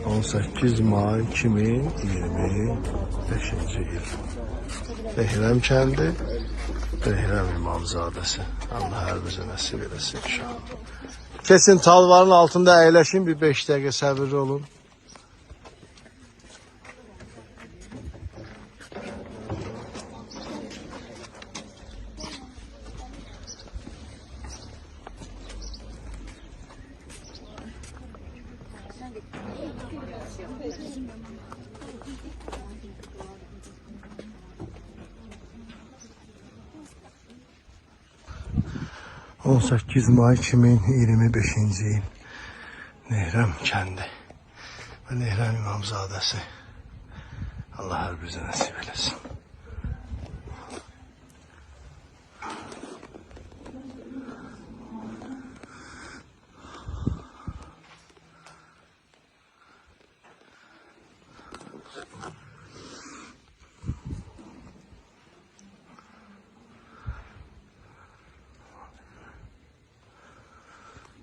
18 may 2025 yıl. Behrem kəndi, Behrem İmamzadəsi. Allah hər bizə nəsib eləsin inşallah. Kesin talvarın altında əyləşin, bir 5 dəqiqə səbirli olun. On 18 may 2025 yıl. Nehrəm kəndi və Nehrəm İmamzadəsi. Allah hər bizə nəsib eləsin.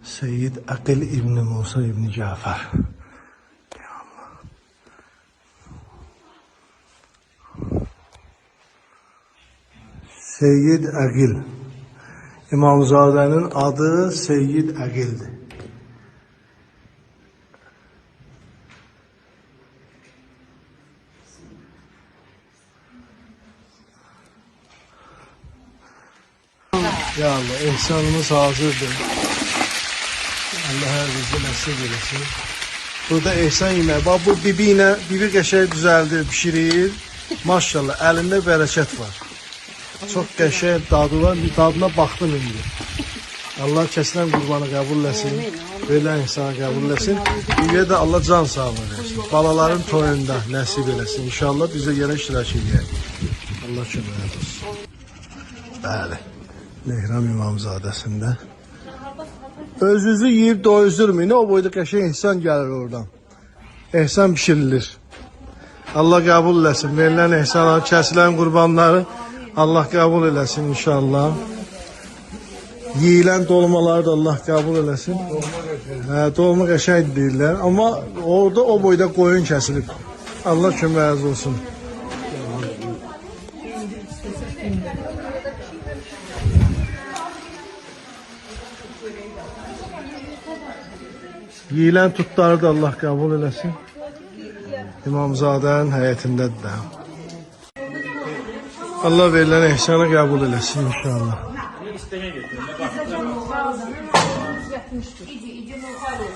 Seyyid Akil İbni Musa İbni Cafer. Ya Allah. Seyyid Akil. İmamzadenin adı Seyyid Akil'di. Ya Allah, ihsanımız hazırdır. Allah hər bizə nəsib eləsin. Burada ehsan yemək. Bax bu bibi qəşəng düzəldir, pişirir. Maşallah, əlində bərəkət var. Çox qəşəng dadı var. Bir dadına baxdım indi. Allah kəsilən qurbanı qəbul eləsin. Verilən insana qəbul eləsin. Bir də Allah can sağlığı versin. Balaların toyunda nəsib eləsin. İnşallah biz də yenə iştirak edək. Allah kömək olsun. Bəli. Nehrəm İmamzadəsində. Özünüzü yiyip doyuzdurmayın. O boyda qəşəng ehsan gəlir oradan. Ehsan pişirilir. Allah qəbul eləsin. Verilən ehsanları, kəsilən qurbanları Allah qəbul eləsin inşallah. Yiyilən dolmaları da Allah qəbul eləsin. Dolma qəşəng deyirlər. Amma orada o boyda qoyun kəsilib. Allah köməyiniz olsun. Yiyilən tutları da Allah qəbul eləsin. İmamzadənin həyətindədir də. Allah verilən ehsanı qəbul eləsin inşallah.